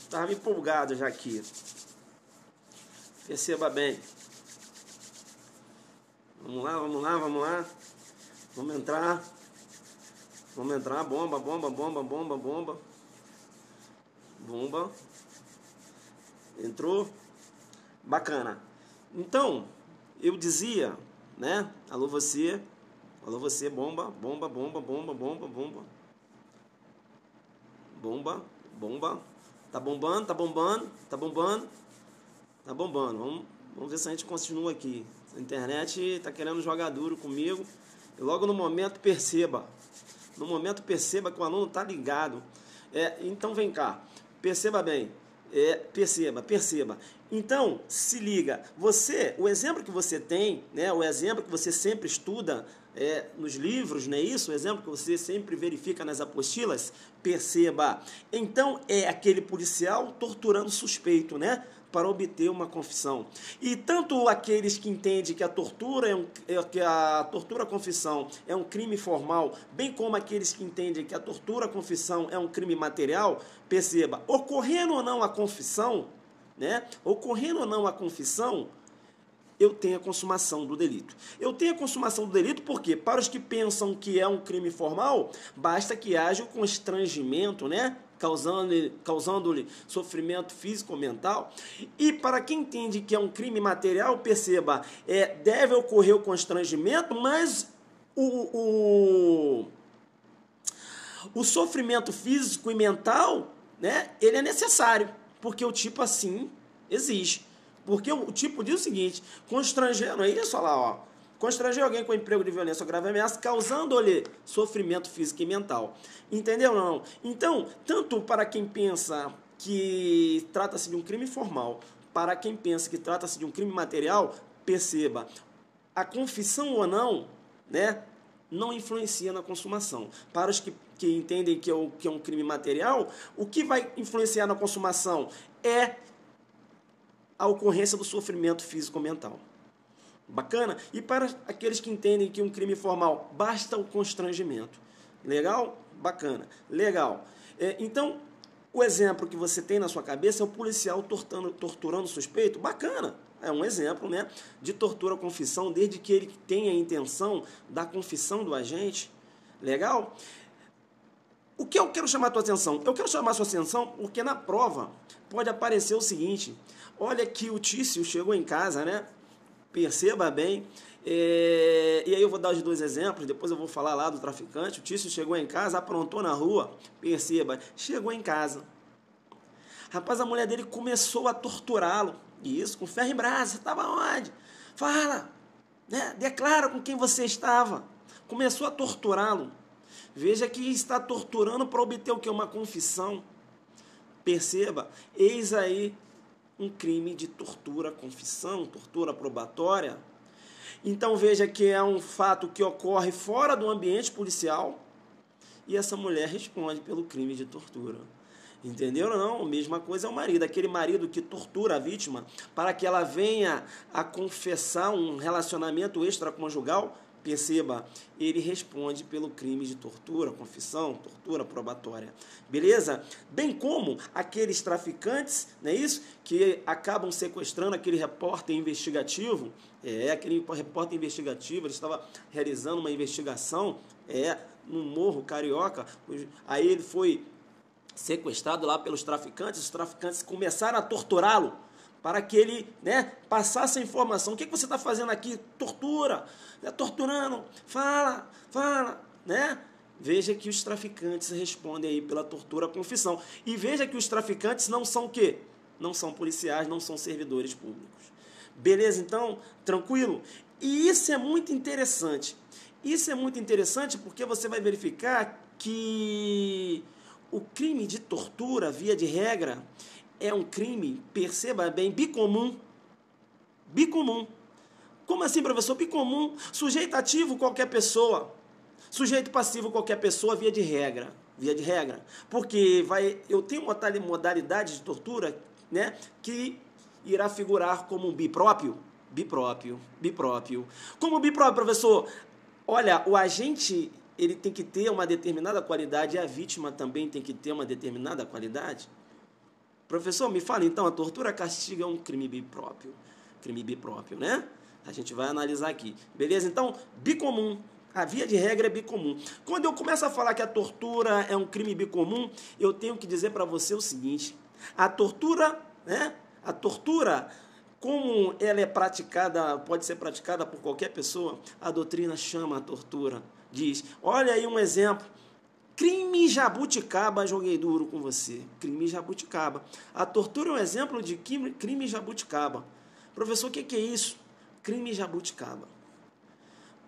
Estava empolgado já aqui. Perceba bem. Vamos lá, vamos lá, vamos lá. Vamos entrar. Vamos entrar. Bomba, bomba, bomba, bomba, bomba. Bomba. Entrou. Bacana. Então, eu dizia, né? Alô você. Alô você, bomba, bomba, bomba, bomba, bomba, bomba. Bomba, bomba. Tá bombando, tá bombando, tá bombando. Tá bombando. Vamos ver se a gente continua aqui. A internet tá querendo jogar duro comigo. E logo no momento perceba. No momento perceba que o aluno tá ligado. Então vem cá. Perceba bem. Perceba. Então, se liga. O exemplo que você tem, né? O exemplo que você sempre estuda nos livros, não é isso? O exemplo que você sempre verifica nas apostilas, perceba. Então, é aquele policial torturando suspeito, né? Para obter uma confissão. E tanto aqueles que entendem que a tortura a confissão é um crime formal, bem como aqueles que entendem que a tortura a confissão é um crime material, perceba, ocorrendo ou não a confissão, né? Ocorrendo ou não a confissão, eu tenho a consumação do delito. Eu tenho a consumação do delito porque, para os que pensam que é um crime formal, basta que haja o constrangimento, né? Causando-lhe sofrimento físico ou mental. E para quem entende que é um crime material, perceba, deve ocorrer o constrangimento, mas o sofrimento físico e mental, né? Ele é necessário, porque o tipo assim existe. Porque o tipo diz o seguinte: constranger, não é isso? Olha lá, ó. Constranger alguém com emprego de violência ou grave ameaça, causando-lhe sofrimento físico e mental. Entendeu, não? Então, tanto para quem pensa que trata-se de um crime formal, para quem pensa que trata-se de um crime material, perceba, a confissão ou não, né, não influencia na consumação. Para os que entendem que é um crime material, o que vai influenciar na consumação é a ocorrência do sofrimento físico-mental. Bacana? E para aqueles que entendem que um crime formal basta o constrangimento. Legal? Bacana. Legal. Então, o exemplo que você tem na sua cabeça é o policial torturando o suspeito. Bacana. É um exemplo, né, de tortura à confissão, desde que ele tenha a intenção da confissão do agente. Legal? O que eu quero chamar a tua atenção? Eu quero chamar a sua atenção porque na prova pode aparecer o seguinte: olha que o Tício chegou em casa, né? Perceba bem. E aí eu vou dar os dois exemplos, depois eu vou falar lá do traficante. O Tício chegou em casa, aprontou na rua. Perceba, chegou em casa. Rapaz, a mulher dele começou a torturá-lo. Isso, com ferro e brasa. Você estava onde? Fala, né? Declara com quem você estava. Começou a torturá-lo. Veja que está torturando para obter o que? Uma confissão. Perceba, eis aí um crime de tortura, confissão, tortura probatória. Então veja que é um fato que ocorre fora do ambiente policial e essa mulher responde pelo crime de tortura. Entenderam ou não? A mesma coisa é o marido, aquele marido que tortura a vítima para que ela venha a confessar um relacionamento extraconjugal. Perceba, ele responde pelo crime de tortura, confissão, tortura probatória. Beleza? Bem como aqueles traficantes, não é isso? Que acabam sequestrando aquele repórter investigativo. Aquele repórter investigativo, ele estava realizando uma investigação no Morro Carioca. Aí ele foi sequestrado lá pelos traficantes. Os traficantes começaram a torturá-lo para que ele, né, passasse a informação. O que você está fazendo aqui? Tortura, né? Torturando, fala, né? Veja que os traficantes respondem aí pela tortura à confissão. E veja que os traficantes não são o quê? Não são policiais, não são servidores públicos. Beleza, então? Tranquilo? E isso é muito interessante. Isso é muito interessante porque você vai verificar que o crime de tortura, via de regra, é um crime, perceba bem, bicomum. Bicomum. Como assim, professor? Bicomum. Sujeito ativo, qualquer pessoa. Sujeito passivo, qualquer pessoa, via de regra. Via de regra. Porque eu tenho uma tal modalidade de tortura, né, que irá figurar como um bipróprio. Bipróprio. Como bipróprio, professor? Olha, o agente, ele tem que ter uma determinada qualidade e a vítima também tem que ter uma determinada qualidade. Professor, me fala então, a tortura castiga é um crime bipróprio. Crime bipróprio, né? A gente vai analisar aqui. Beleza? Então, bicomum. A via de regra é bicomum. Quando eu começo a falar que a tortura é um crime bicomum, eu tenho que dizer para você o seguinte: a tortura, né? A tortura, como ela é praticada, pode ser praticada por qualquer pessoa, a doutrina chama a tortura. Diz, olha aí um exemplo. Crime jabuticaba, joguei duro com você. Crime jabuticaba. A tortura é um exemplo de crime jabuticaba. Professor, o que é isso? Crime jabuticaba.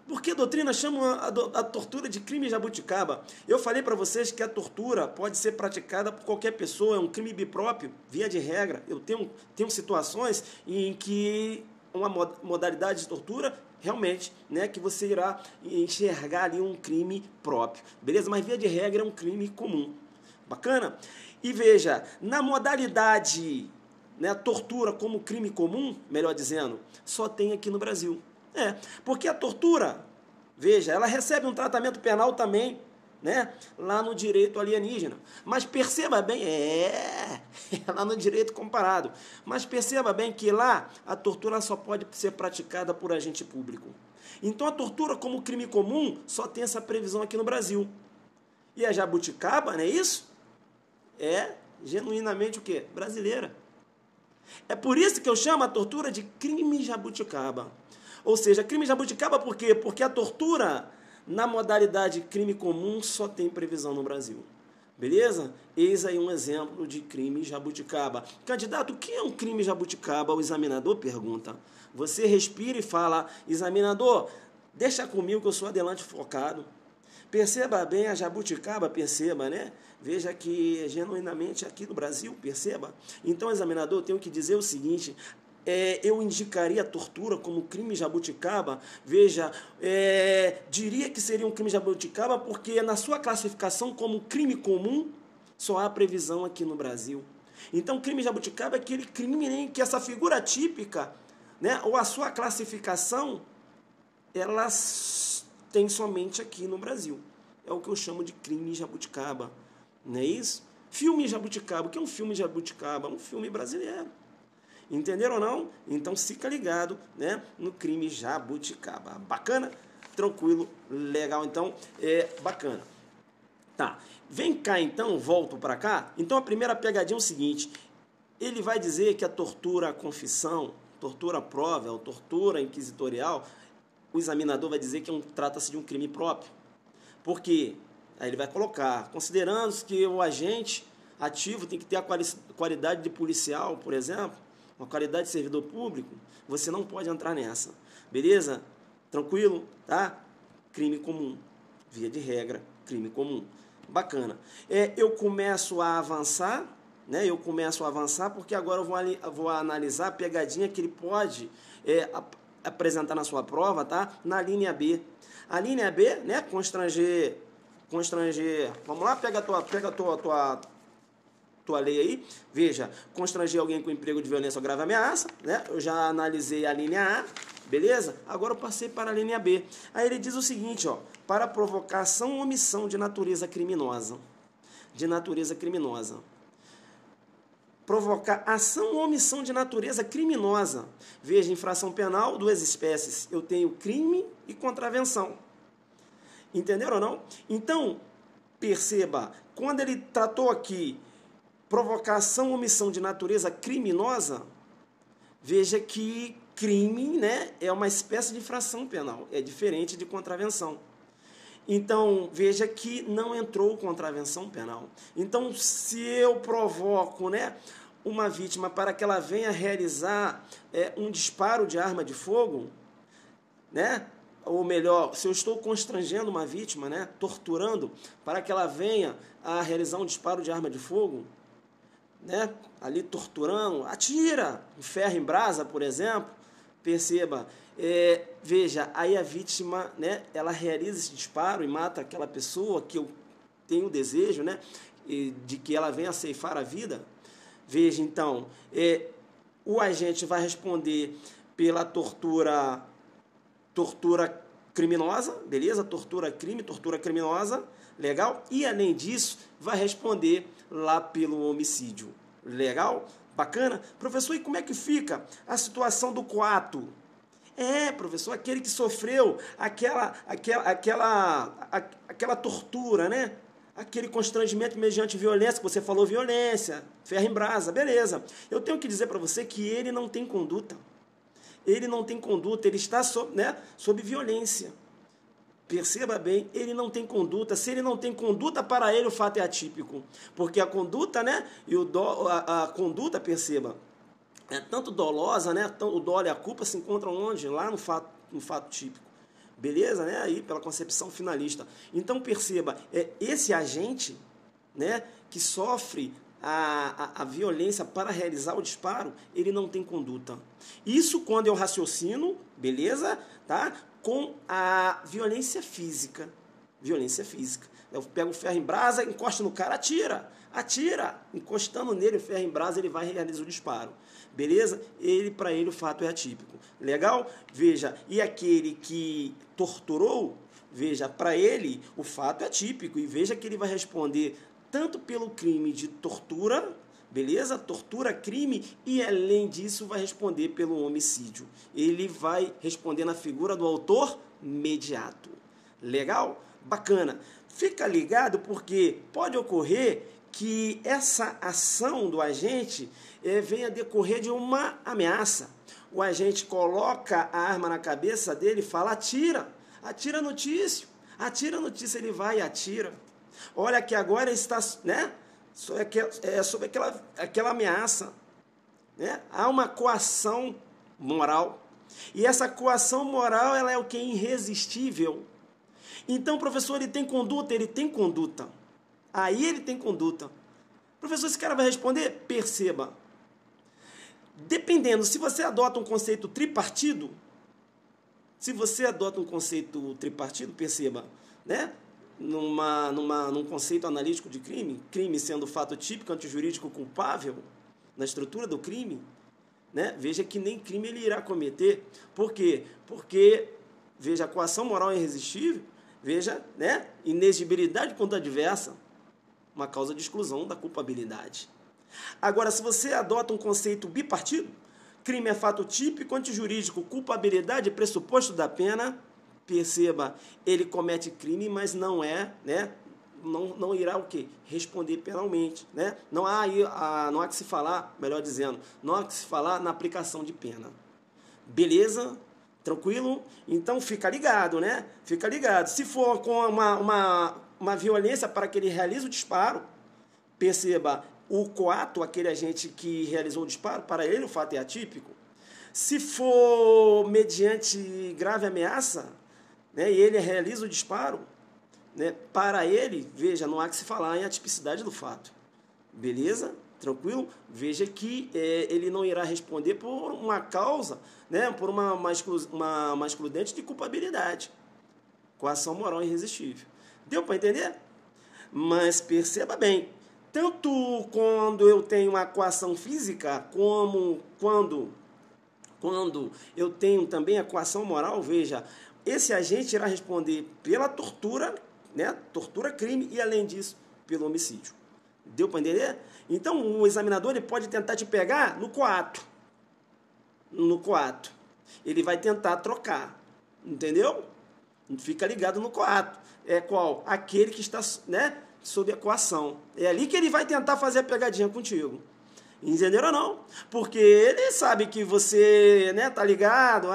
Por que a doutrina chama a tortura de crime jabuticaba? Eu falei para vocês que a tortura pode ser praticada por qualquer pessoa, é um crime bipróprio, via de regra. Eu tenho situações em que uma modalidade de tortura, realmente, né, que você irá enxergar ali um crime próprio. Beleza? Mas via de regra é um crime comum. Bacana? E veja, na modalidade, né, tortura como crime comum, melhor dizendo, só tem aqui no Brasil. Porque a tortura, veja, ela recebe um tratamento penal também, né, lá no direito alienígena. Mas perceba bem, lá no direito comparado. Mas perceba bem que lá a tortura só pode ser praticada por agente público. Então a tortura como crime comum só tem essa previsão aqui no Brasil. E a jabuticaba, não é isso? É genuinamente o quê? Brasileira. É por isso que eu chamo a tortura de crime jabuticaba. Ou seja, crime jabuticaba por quê? Porque a tortura, na modalidade crime comum, só tem previsão no Brasil. Beleza? Eis aí um exemplo de crime jabuticaba. Candidato, o que é um crime jabuticaba? O examinador pergunta. Você respira e fala, examinador, deixa comigo que eu sou adelante focado. Perceba bem a jabuticaba, perceba, né? Veja que genuinamente aqui no Brasil, perceba. Então, examinador, eu tenho que dizer o seguinte, eu indicaria a tortura como crime jabuticaba, veja, diria que seria um crime jabuticaba porque na sua classificação como crime comum, só há previsão aqui no Brasil. Então, crime jabuticaba é aquele crime em que essa figura típica, né, ou a sua classificação, ela tem somente aqui no Brasil. É o que eu chamo de crime jabuticaba, não é isso? Filme jabuticaba, o que é um filme jabuticaba? Um filme brasileiro. Entenderam ou não? Então fica ligado, né, no crime jabuticaba. Bacana? Tranquilo, legal. Então, bacana. Tá, vem cá então, volto para cá. Então a primeira pegadinha é o seguinte, ele vai dizer que a tortura à confissão, tortura à prova, ou tortura inquisitorial, o examinador vai dizer que trata-se de um crime próprio. Por quê? Aí ele vai colocar, considerando que o agente ativo tem que ter a qualidade de policial, por exemplo, uma qualidade de servidor público, você não pode entrar nessa. Beleza? Tranquilo? Tá? Crime comum. Via de regra, crime comum. Bacana. Eu começo a avançar, né? Eu começo a avançar porque agora eu vou analisar a pegadinha que ele pode apresentar na sua prova, tá? Na linha B. A linha B, né? Constranger. Vamos lá, pega a tua lei aí, veja, constranger alguém com emprego de violência ou grave ameaça, né? Eu já analisei a linha A, beleza? Agora eu passei para a linha B. Aí ele diz o seguinte, ó, para provocação ou omissão de natureza criminosa. De natureza criminosa. Provocar ação ou omissão de natureza criminosa. Veja, infração penal, duas espécies. Eu tenho crime e contravenção. Entenderam ou não? Então, perceba, quando ele tratou aqui provocação ou omissão de natureza criminosa, veja que crime, né, é uma espécie de infração penal, é diferente de contravenção. Então, veja que não entrou contravenção penal. Então, se eu provoco, né, uma vítima para que ela venha realizar um disparo de arma de fogo, né, ou melhor, se eu estou constrangendo uma vítima, né, torturando, para que ela venha a realizar um disparo de arma de fogo, né, ali torturando, atira, ferro em brasa, por exemplo, perceba, veja, aí a vítima, né, ela realiza esse disparo e mata aquela pessoa que eu tenho o desejo, né, de que ela venha ceifar a vida. Veja, então, o agente vai responder pela tortura criminosa, beleza? Tortura criminosa, legal? E, além disso, vai responder lá pelo homicídio, Legal? Bacana? Professor, e como é que fica a situação do coato? Professor, aquele que sofreu aquela tortura, né? Aquele constrangimento mediante violência, que você falou violência, ferro em brasa, beleza. Eu tenho que dizer para você que ele não tem conduta. Ele não tem conduta, ele está sob violência. Perceba bem, ele não tem conduta. Se ele não tem conduta, para ele o fato é atípico. Porque a conduta, né? E a conduta, perceba, é tanto dolosa, né? O dolo e a culpa se encontram onde? Lá no fato típico. Beleza? Né? Aí, pela concepção finalista. Então, perceba, esse agente, né, que sofre a violência para realizar o disparo, ele não tem conduta. Isso quando eu raciocino, beleza? Tá? Com a violência física. Violência física. Eu pego o ferro em brasa, encosto no cara, atira. Encostando nele, o ferro em brasa, ele vai realizar o disparo. Beleza? Para ele o fato é atípico. Legal? Veja, e aquele que torturou, veja, para ele o fato é atípico. E veja que ele vai responder tanto pelo crime de tortura, beleza? Tortura, crime, e além disso vai responder pelo homicídio. Ele vai responder na figura do autor imediato. Legal? Bacana. Fica ligado porque pode ocorrer que essa ação do agente venha a decorrer de uma ameaça. O agente coloca a arma na cabeça dele e fala, atira notícia, ele vai e atira. Olha que agora está, né, sobre aquela ameaça, né? Há uma coação moral. E essa coação moral, ela é o que? Irresistível. Então, professor, ele tem conduta? Ele tem conduta. Aí ele tem conduta. Professor, esse cara vai responder? Perceba. Dependendo, se você adota um conceito tripartido, perceba, né? Num conceito analítico de crime sendo fato típico, antijurídico culpável, na estrutura do crime, né? Veja que nem crime ele irá cometer. Por quê? Porque, veja, a coação moral é irresistível, veja, né? Inexigibilidade contra adversa, uma causa de exclusão da culpabilidade. Agora, se você adota um conceito bipartido, crime é fato típico, antijurídico, culpabilidade é pressuposto da pena, perceba, ele comete crime, mas não não irá o quê? Responder penalmente, né? Não há que se falar, melhor dizendo, não há que se falar na aplicação de pena. Beleza? Tranquilo? Então fica ligado, né? Fica ligado. Se for com uma violência para que ele realize o disparo, perceba, o coato, aquele agente que realizou o disparo, para ele o fato é atípico. Se for mediante grave ameaça, né, e ele realiza o disparo, né, para ele, veja, não há que se falar em atipicidade do fato. Beleza? Tranquilo? Veja que ele não irá responder por uma causa, né, por uma excludente de culpabilidade. Coação moral irresistível. Deu para entender? Mas perceba bem, tanto quando eu tenho uma coação física, como quando eu tenho também a coação moral, veja, esse agente irá responder pela tortura, né? Tortura, crime, e além disso, pelo homicídio. Deu para entender? Então, o examinador ele pode tentar te pegar no coato. Ele vai tentar trocar. Entendeu? Fica ligado no coato. É qual? Aquele que está, né, sob a coação. É ali que ele vai tentar fazer a pegadinha contigo. Entenderam ou não? Porque ele sabe que você, né, tá ligado,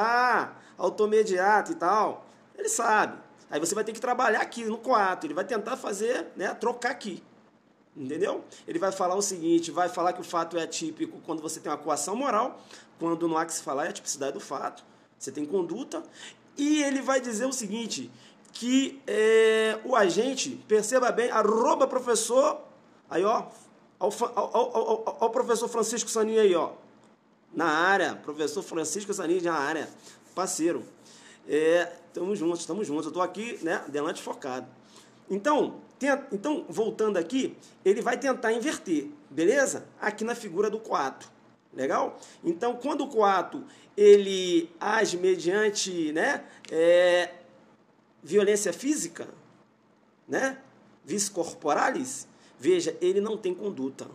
automediato e tal. Ele sabe. Aí você vai ter que trabalhar aqui no coato. Ele vai tentar fazer, né, trocar aqui. Entendeu? Ele vai falar o seguinte, vai falar que o fato é atípico quando você tem uma coação moral, quando não há que se falar é a tipicidade do fato. Você tem conduta. E ele vai dizer o seguinte, que o agente, perceba bem, @professor, aí ó, ao professor Francisco Sanin aí, ó, na área, professor Francisco Sanin na área, parceiro. Estamos juntos, eu estou aqui, né, adelante focado. Então, voltando aqui, ele vai tentar inverter, beleza? Aqui na figura do coato, legal? Então, quando o coato, ele age mediante, né, violência física, né, vis corporalis, veja, ele não tem conduta.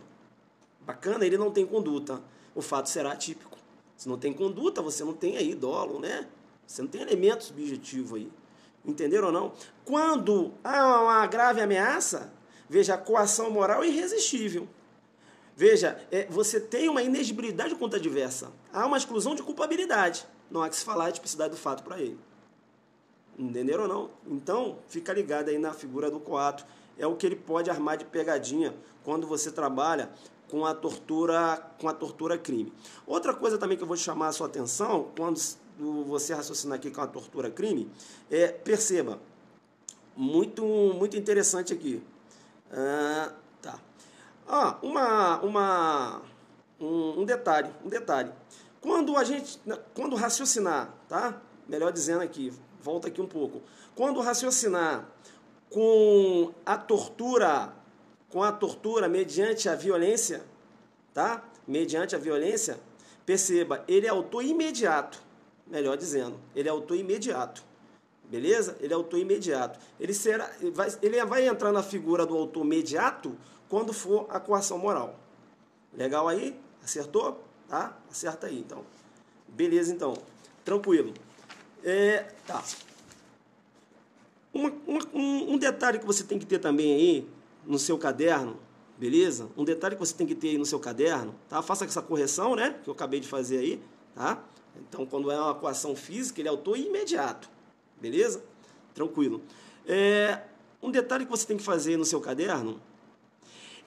Bacana? Ele não tem conduta. O fato será atípico. Se não tem conduta, você não tem aí dolo, né? Você não tem elemento subjetivo aí. Entenderam ou não? Quando há uma grave ameaça, veja, a coação moral é irresistível. Veja, você tem uma inexigibilidade contra adversa. Há uma exclusão de culpabilidade. Não há que se falar a tipicidade do fato para ele. Entenderam ou não? Então, fica ligado aí na figura do coato. É o que ele pode armar de pegadinha quando você trabalha com a tortura crime. Outra coisa também que eu vou chamar a sua atenção, quando você raciocinar aqui com a tortura crime, perceba, muito interessante aqui. Tá. Um detalhe. Quando raciocinar, tá? Melhor dizendo aqui, volta aqui um pouco. Quando raciocinar com a tortura mediante a violência, tá? Mediante a violência, perceba, ele é autor imediato, melhor dizendo, ele é autor imediato. Beleza? Ele é autor imediato. Ele vai entrar na figura do autor imediato quando for a coação moral. Legal aí? Acertou? Tá? Acerta aí, então. Beleza, então. Tranquilo. Tá. Um detalhe que você tem que ter também aí no seu caderno, beleza? Um detalhe que você tem que ter aí no seu caderno, tá? Faça essa correção, né? Que eu acabei de fazer aí, tá? Então, quando é uma coação física, ele é autor imediato. Beleza? Tranquilo. Um detalhe que você tem que fazer no seu caderno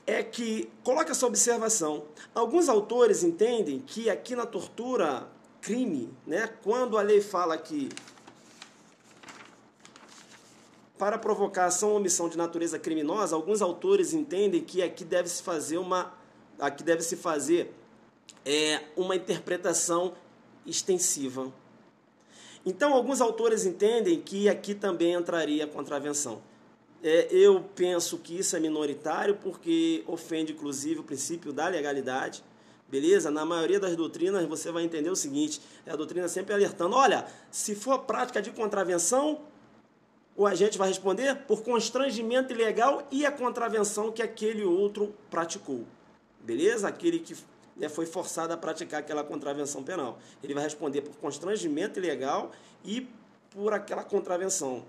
é que, coloque essa observação, alguns autores entendem que aqui na tortura crime, né, quando a lei fala que para provocar ação ou omissão de natureza criminosa, alguns autores entendem que aqui deve-se fazer uma interpretação extensiva. Então, alguns autores entendem que aqui também entraria a contravenção. Eu penso que isso é minoritário porque ofende, inclusive, o princípio da legalidade. Beleza? Na maioria das doutrinas, você vai entender o seguinte, a doutrina sempre alertando, olha, se for prática de contravenção, o agente vai responder por constrangimento ilegal e a contravenção que aquele outro praticou. Beleza? Aquele que foi forçado a praticar aquela contravenção penal. Ele vai responder por constrangimento ilegal e por aquela contravenção.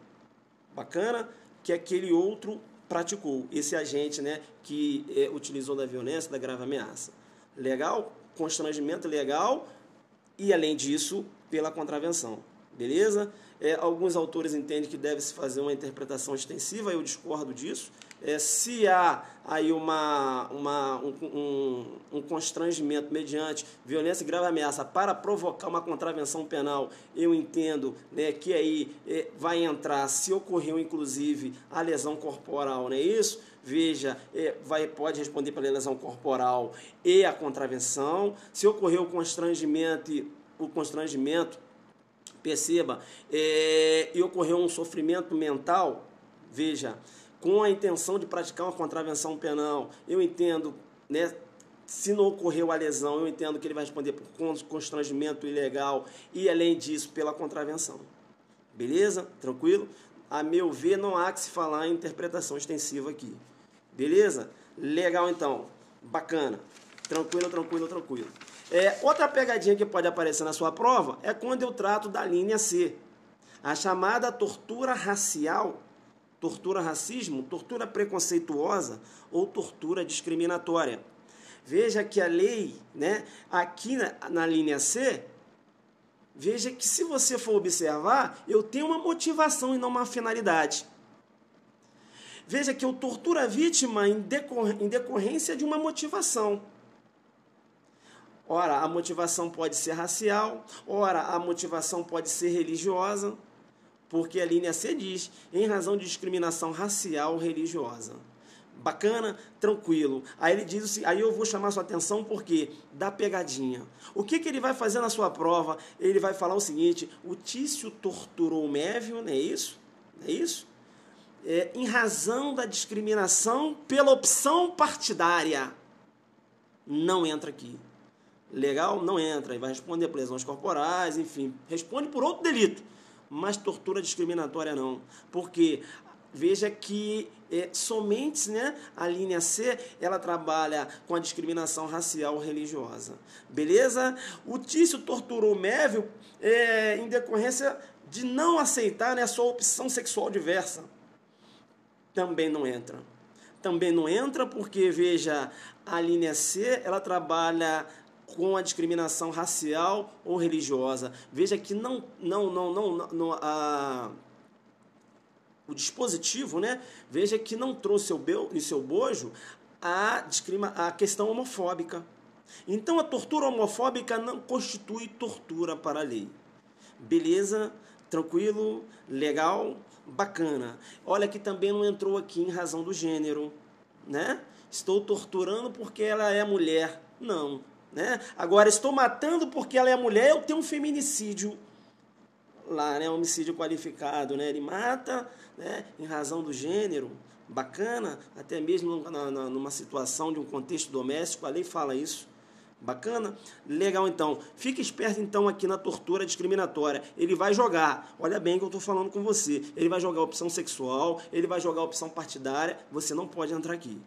Bacana? Que aquele outro praticou. Esse agente, né, que utilizou da violência, da grave ameaça. Legal? Constrangimento legal e, além disso, pela contravenção. Beleza? Alguns autores entendem que deve-se fazer uma interpretação extensiva, eu discordo disso. Se há aí um constrangimento mediante violência e grave ameaça para provocar uma contravenção penal, eu entendo, né, que aí vai entrar, se ocorreu inclusive a lesão corporal, não é isso? Veja, pode responder pela lesão corporal e a contravenção. Se ocorreu o constrangimento, perceba, e ocorreu um sofrimento mental, veja, com a intenção de praticar uma contravenção penal, eu entendo, né, se não ocorreu a lesão, eu entendo que ele vai responder por constrangimento ilegal e, além disso, pela contravenção. Beleza? Tranquilo? A meu ver, não há que se falar em interpretação extensiva aqui. Beleza? Legal, então. Bacana. Tranquilo. Outra pegadinha que pode aparecer na sua prova é quando eu trato da linha C. A chamada tortura racial, tortura racismo, tortura preconceituosa ou tortura discriminatória. Veja que a lei, né, aqui na linha C, veja que se você for observar, eu tenho uma motivação e não uma finalidade. Veja que eu torturo a vítima em decorrência de uma motivação. Ora, a motivação pode ser racial, ora, a motivação pode ser religiosa, porque a linha C diz, em razão de discriminação racial ou religiosa. Bacana? Tranquilo. Aí ele diz assim, aí eu vou chamar sua atenção porque dá pegadinha. O que ele vai fazer na sua prova? Ele vai falar o seguinte, o Tício torturou Mévio, não é isso? Não é isso? Em razão da discriminação pela opção partidária. Não entra aqui. Legal? Não entra. Ele vai responder por lesões corporais, enfim. Responde por outro delito. Mas tortura discriminatória não. Porque, veja que somente, né, a linha C, ela trabalha com a discriminação racial ou religiosa. Beleza? O Tício torturou o Mévio em decorrência de não aceitar, né, a sua opção sexual diversa. Também não entra. Também não entra porque, veja, a linha C, ela trabalha com a discriminação racial ou religiosa. Veja que o dispositivo, né? Veja que não trouxe em seu bojo a questão homofóbica. Então, a tortura homofóbica não constitui tortura para a lei. Beleza? Tranquilo? Legal? Bacana. Olha que também não entrou aqui em razão do gênero, né? Estou torturando porque ela é mulher. Não, né? Agora, estou matando porque ela é mulher, eu tenho um feminicídio lá, né? Homicídio qualificado, né? Ele mata, né, em razão do gênero. Bacana, até mesmo numa situação de um contexto doméstico, a lei fala isso. Bacana? Legal, então. Fique esperto, então, aqui na tortura discriminatória. Ele vai jogar, olha bem que eu estou falando com você, ele vai jogar a opção sexual, ele vai jogar a opção partidária, você não pode entrar aqui.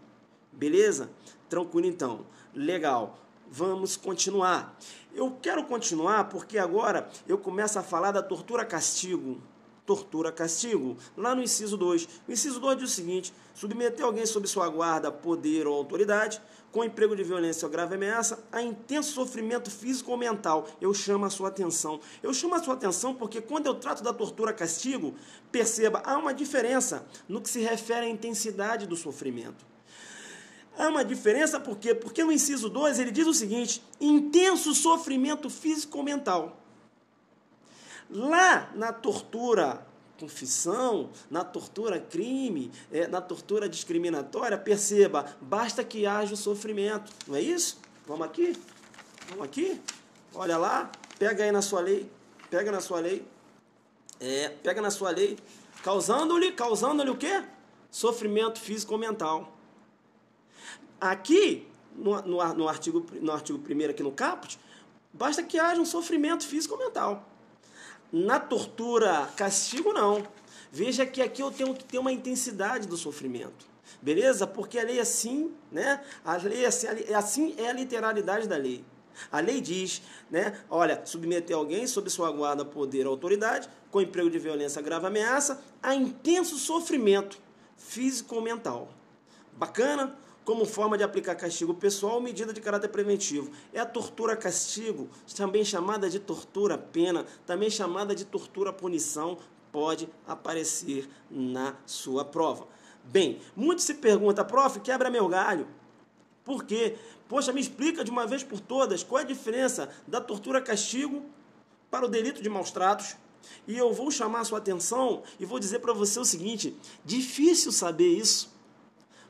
Beleza? Tranquilo, então. Legal. Vamos continuar. Eu quero continuar porque agora eu começo a falar da tortura-castigo. Tortura-castigo, lá no inciso 2. O inciso 2 diz o seguinte: submeter alguém sob sua guarda, poder ou autoridade, com emprego de violência ou grave ameaça, a intenso sofrimento físico ou mental. Eu chamo a sua atenção. Eu chamo a sua atenção porque quando eu trato da tortura-castigo, perceba, há uma diferença no que se refere à intensidade do sofrimento. Há uma diferença por quê? Porque no inciso 2 ele diz o seguinte: intenso sofrimento físico ou mental. Lá na tortura confissão, na tortura crime, na tortura discriminatória, perceba, basta que haja o sofrimento. Não é isso? Vamos aqui? Vamos aqui? Olha lá, pega aí na sua lei. Pega na sua lei. Pega na sua lei. Causando-lhe o quê? Sofrimento físico ou mental. Aqui, no artigo 1º, aqui no caput, basta que haja um sofrimento físico ou mental. Na tortura, castigo, não. Veja que aqui eu tenho que ter uma intensidade do sofrimento. Beleza? Porque a lei é assim, né? A lei é assim é a literalidade da lei. A lei diz, né? Olha, submeter alguém sob sua guarda, poder ou autoridade, com emprego de violência, grave ameaça, a intenso sofrimento físico ou mental. Bacana? Como forma de aplicar castigo pessoal ou medida de caráter preventivo. É a tortura-castigo, também chamada de tortura-pena, também chamada de tortura-punição, pode aparecer na sua prova. Bem, muitos se perguntam, prof, quebra meu galho. Por quê? Poxa, me explica de uma vez por todas qual é a diferença da tortura-castigo para o delito de maus-tratos. E eu vou chamar a sua atenção e vou dizer para você o seguinte: difícil saber isso.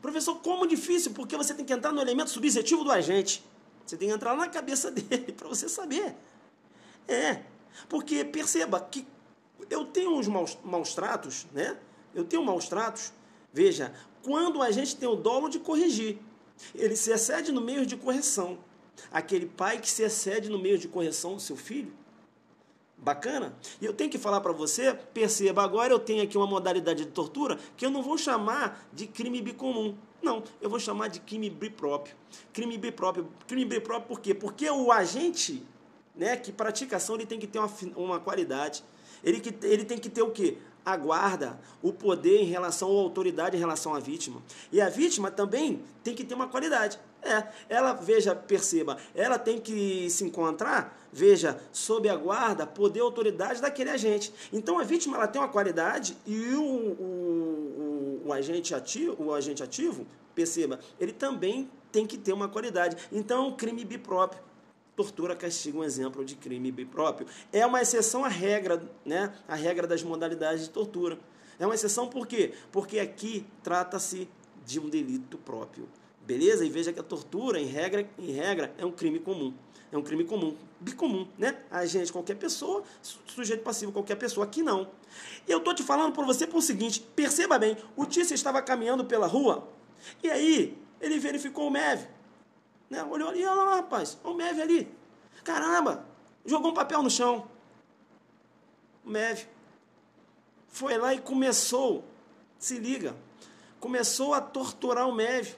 Professor, como difícil? Porque você tem que entrar no elemento subjetivo do agente. Você tem que entrar na cabeça dele para você saber. Porque perceba que eu tenho uns maus tratos, né? Eu tenho maus tratos, veja, quando a gente tem o dolo de corrigir. Ele se excede no meio de correção. Aquele pai que se excede no meio de correção do seu filho. Bacana? E eu tenho que falar para você, perceba, agora eu tenho aqui uma modalidade de tortura que eu não vou chamar de crime bicomum. Não, eu vou chamar de crime bipróprio. Crime bipróprio por quê? Porque o agente, né, que pratica a ação, ele tem que ter uma qualidade. Ele tem que ter o quê? A guarda, o poder em relação, ou autoridade em relação à vítima. E a vítima também tem que ter uma qualidade. Ela, veja, perceba, ela tem que se encontrar, veja, sob a guarda, poder, autoridade daquele agente. Então a vítima, ela tem uma qualidade e o agente ativo, perceba, ele também tem que ter uma qualidade. Então é um crime bipróprio. Tortura, castigo, um exemplo de crime bipróprio. É uma exceção à regra, né? A regra das modalidades de tortura. É uma exceção por quê? Porque aqui trata-se de um delito próprio. Beleza? E veja que a tortura, em regra, é um crime comum. É um crime comum, bicomum, né? Agente, qualquer pessoa, sujeito passivo, qualquer pessoa. Aqui não. E eu estou te falando por você por seguinte, perceba bem, o Tício estava caminhando pela rua, e aí ele verificou o Mévio. Né? Olhou ali, olha lá, rapaz, olha o Mévio ali. Caramba, jogou um papel no chão. O Mévio foi lá e começou Se liga. Começou a torturar o médio.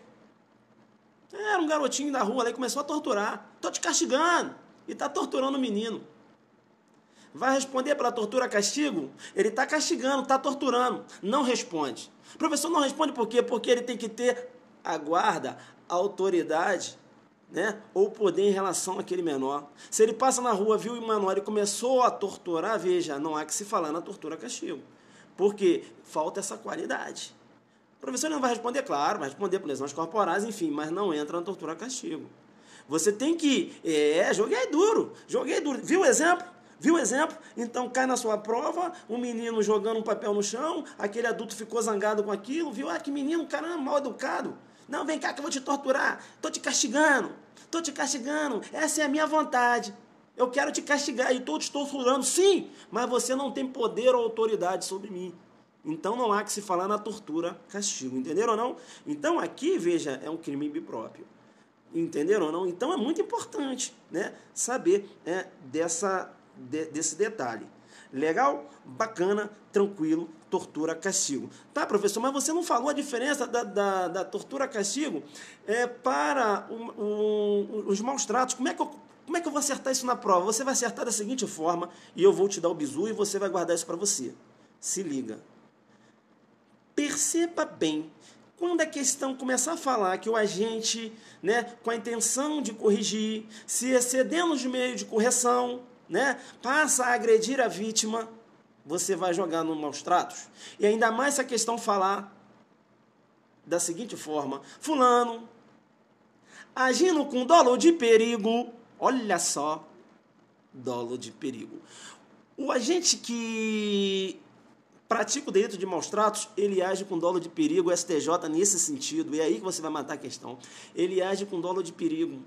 Era um garotinho da rua ali, começou a torturar. Tô te castigando. E tá torturando o menino. Vai responder pela tortura castigo? Ele está castigando, está torturando. Não responde. O professor não responde por quê? Porque ele tem que ter a guarda, a autoridade, né? Ou poder em relação àquele menor. Se ele passa na rua, viu o menor e começou a torturar, veja, não há que se falar na tortura castigo. Porque falta essa qualidade. O professor não vai responder, claro, vai responder por lesões corporais, enfim, mas não entra na tortura castigo. Você tem que... joguei duro. Viu o exemplo? Viu o exemplo? Então cai na sua prova, um menino jogando um papel no chão, aquele adulto ficou zangado com aquilo, viu? Ah, que menino, caramba, mal educado. Não, vem cá que eu vou te torturar. Tô te castigando. Essa é a minha vontade. Eu quero te castigar e estou te torturando, sim, mas você não tem poder ou autoridade sobre mim. Então não há que se falar na tortura castigo, entenderam ou não? Então aqui, veja, é um crime impróprio. Entenderam ou não? Então é muito importante, né, saber desse detalhe. Legal? Bacana, tranquilo, tortura, castigo. Tá, professor, mas você não falou a diferença da tortura, castigo para os maus tratos. Como é que eu vou acertar isso na prova? Você vai acertar da seguinte forma, e eu vou te dar o bizu e você vai guardar isso para você. Se liga. Perceba bem, quando a questão começar a falar que o agente, né, com a intenção de corrigir, se excedendo de meio de correção, né, passa a agredir a vítima, você vai jogar no maus tratos. E ainda mais se a questão falar da seguinte forma: fulano, agindo com dolo de perigo, olha só, dolo de perigo. O agente que pratica o delito de maus tratos, ele age com dolo de perigo, o STJ nesse sentido, e é aí que você vai matar a questão. Ele age com dolo de perigo.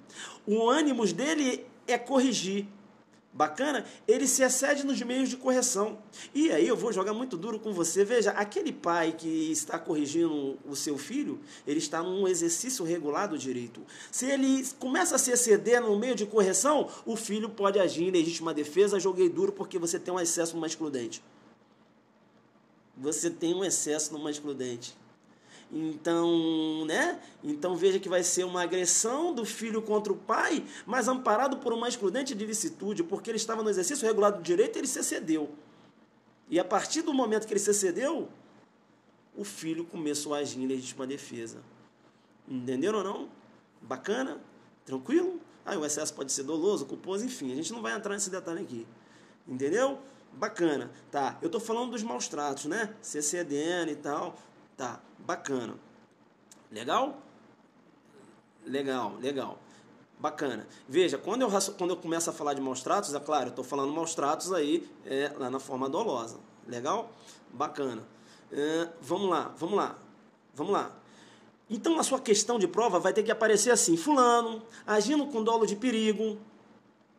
O ânimo dele é corrigir. Bacana? Ele se excede nos meios de correção. E aí eu vou jogar muito duro com você. Veja, aquele pai que está corrigindo o seu filho, ele está num exercício regular do direito. Se ele começa a se exceder no meio de correção, o filho pode agir em legítima defesa. Joguei duro porque você tem um excesso numa excludente. Você tem um excesso numa excludente. Então, né? Então veja que vai ser uma agressão do filho contra o pai, mas amparado por uma excludente de licitude, porque ele estava no exercício regular do direito e ele se excedeu. E a partir do momento que ele se excedeu, o filho começou a agir em legítima defesa. Entenderam ou não? Bacana? Tranquilo? O excesso pode ser doloso, culposo, enfim, a gente não vai entrar nesse detalhe aqui. Entendeu? Bacana. Tá, eu estou falando dos maus tratos, né? Se excedendo e tal. Tá, bacana. Legal? Legal. Bacana. Veja, quando eu começo a falar de maus tratos, é claro, eu estou falando maus tratos aí lá na forma dolosa. Legal? Bacana. Vamos lá. Então, a sua questão de prova vai ter que aparecer assim: fulano, agindo com dolo de perigo.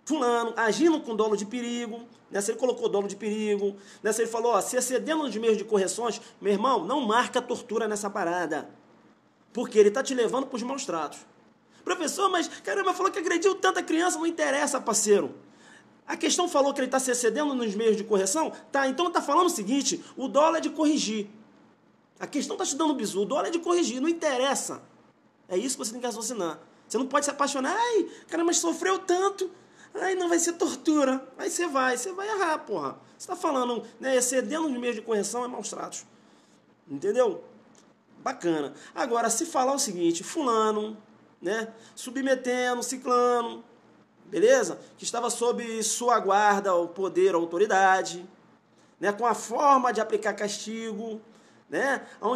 Fulano, agindo com dolo de perigo, né? Se ele colocou dolo de perigo, né? Se ele falou, se excedendo nos meios de correções, meu irmão, não marca tortura nessa parada, porque ele está te levando para os maus tratos. Professor, mas caramba, falou que agrediu tanta criança, não interessa, parceiro. A questão falou que ele está se excedendo nos meios de correção? Tá, então está falando o seguinte: o dolo é de corrigir. A questão está te dando bizu, o dolo é de corrigir, não interessa. É isso que você tem que raciocinar. Você não pode se apaixonar, caramba, mas sofreu tanto. Não vai ser tortura. Aí você vai errar, porra. Você está falando, né, excedendo os meios de correção é maus tratos. Entendeu? Bacana. Agora, se falar o seguinte: fulano, né, submetendo, ciclano, beleza? Que estava sob sua guarda, o poder, a autoridade, né, com a forma de aplicar castigo, né, ao